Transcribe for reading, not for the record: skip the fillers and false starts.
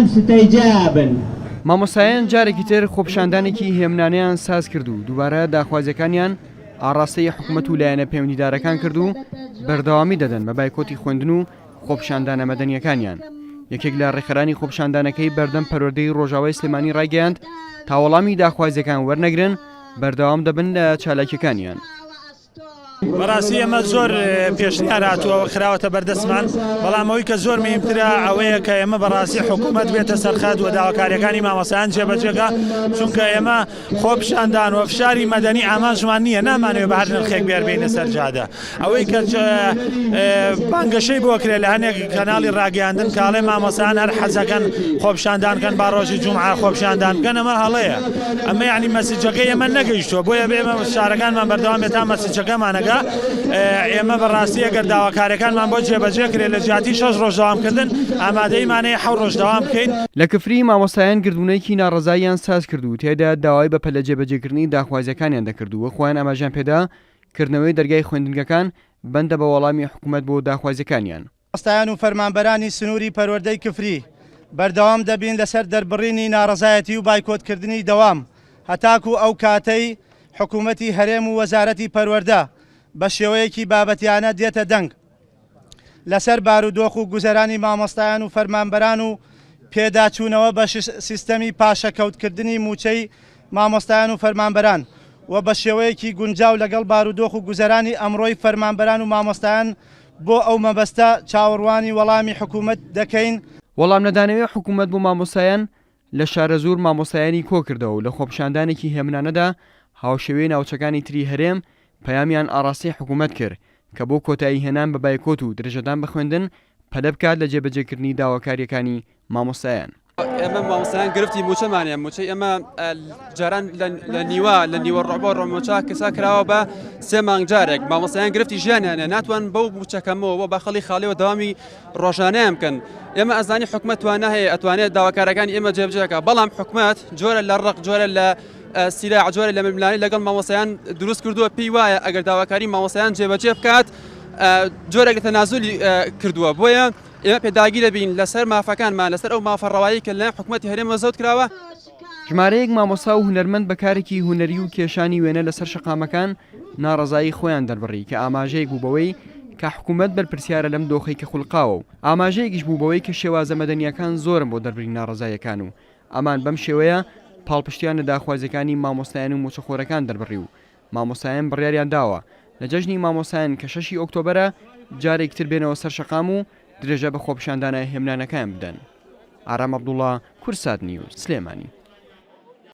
استجابن. مامۆستایان جارێکی تر خۆپشاندانێکی هێمنانیان ساز کرد و دووبارە داخوازیەکانیان ئاڕاستەی حکوومەت و لایەنە پەیوەندیدارەکان کرد و بەردەوامی دەدەن بە بایکۆتی خوێندن و خۆپشاندانە مەدەنیەکانیان. یەکێک لە ڕێکخەرانی خۆپشاندانەکەی بەردەم پەروەردەی ڕۆژاوای سلێمانی ڕایگەیاند تا وەڵامی داخوازیەکان وەرنەگرن بەردەوام دەبن لە چالاکیەکانیان. بەڕاستی ئەمە زۆر پێشنیار هاتووە خراوەتە بەردەستمان، بەڵام ئەوەی کە زۆر مهمترە ئەوەیە کە ئێمە بەڕاستی حکوومەت بێتە سەرخەت و داواکاریەکانی مامۆستایان جێبەجێگا، چونکە ئێمە خۆپشاندان و فشاری مەدەنی ئاماژمان نییە، نامانوێت بە هەر نرخێک بێربێنە سەر جادە. ئەوەی کە بانگەشەی بۆ کرێ لە هەنێک کەناڵی ڕاگەیاندن کاڵێ مامۆستایان هەر حەزەکەن خۆپشاندانکەن با ڕۆژی جومعە خۆپشاندان بکەن، ئەمە هەڵەیە. ئەمە یعنی مەسیجەکەی ئێمە نەگەیشتووە، بۆیە ئێمە شارەکانمان بەردەوام بێت تا مەسیجەکەمانەگە ئێمە بەڕاستی ئەگەر داواکاریەکانمان بۆ جێبەجێ کرێ لە جیاتی 6 ڕۆژ داوامکردن ئامادەیمانەیە 7 ڕۆژ داوام بکەین. لە کفری مامۆستایان گردونەیەکی ناڕزاییان ساز کرد و تێدا داوای بە پەلە جێبەجێکردنی داخوازیەکانیان دەکرد و خۆیان ئاماژیان پێدا کردنەوەی دەرگای خوێندنگەکان بەندە بە وەڵامی حکوومەت بۆ داخوازیەکانیان. مامۆستایان و فەرمانبەرانی سنووری پەروەردەی کفری بەردەوام دەبین لەسەر دەربڕینی ناڕزایەتی و بایکۆتکردنی دەوام هەتاکو ئەو کاتەی حکوومەتی هەرێم و وەزارەتی پەروەردە بە شێوەیەکی بابەتیانە دێتە دەنگ لەسەر بارودۆخ و گوزەرانی مامۆستایان و فەرمانبەران و پێداچوونەوە بە سیستەمی پاشەکەوتکردنی موچەی مامۆستایان و فەرمانبەران و بە شێوەیەکی گونجاو لەگەڵ بارودۆخ و گوزەرانی ئەمڕۆی فەرمانبەران و مامۆستایان بۆ ئەو مەبەستە چاوەڕوانی وەڵامی حکوومەت دەکەین. وەڵام نەدانەوەی حکوومەت بۆ مامۆستایان لە شارە زۆر مامۆستایانی کۆ کردەوە و لە خۆپشاندانێکی هێمنانەدا هاوشێوەی ناوچەکانی تری هەرێم پەیامیان ئاڕاستی حکوومەت کرد کە بۆ کۆتایی هێنان بە بایکۆت و درێژەدان بە خوێندن پەلە بکات لە جێبەجێکردنی داواکاریەکانی مامۆستایان. ئێمە مامۆستایان گرفتی موچەمانە، موچەی ئەمە جاران لە نیوە ڕۆبۆ ڕۆمۆچا کەسا کراوە بە 3 مانگ جارێک مامۆستایان گرفتی ژیانیانە ناتوان بەو موچەکەمەوە بۆ بە خەڵی خاڵیەوە داوامی ڕۆژانەیە بکەن. ئێمە ئەزانی حکوومەت توانە هەیە ئەتوانێت داواکارەکانی ئێمە جێبجێکە، بەڵام حکوومەت جۆرە لە ڕق جۆرە لە سیلا جۆرە لە ململانی لەگەڵ مامۆستایان دروست کردووە پێی وایە ئەگەر داواکاری مامۆستایان جێبەجێ بکات جۆرێک لە تەنازولی کردووە، بۆیە ئێمە پێداگیر دەبین لەسەر مافەکانمان لەسەر ئەو مافەڕەوایی کە لە حکوومەتی هەرێمە زەوت کراوە. ژمارەیەک مامۆستا و هونەرمەند بەکارێکی هونەری و کێشانی وێنە لەسەر شەقامەکان ناڕزایی خۆیان دەربڕی کە ئاماژەیەک بوو بەوەی کە حکوومەت بەرپرسیارە لەم دۆخەی کە خوڵقاوە و ئاماژەیەکیش بوو بەوەی کە شێوازە مەدەنیەکان زۆرم بۆ دەربڕی ناڕزایەکان و ئەمان بەم شێوەیە پاڵپشتیان لە داخوازیەکانی مامۆستایان و موچەخۆرەکان دەربڕی و مامۆستایان بڕیاریان داوە لە جەژنی مامۆستایان کە 6 ئۆکتۆبەرە جارێک تر بێنەوە سەر شەقام و درێژە بە خۆپشاندانە هێمنانەکان بدەن. ئارام عەبدوڵڵا، کورسات نیوز، سلێمانی.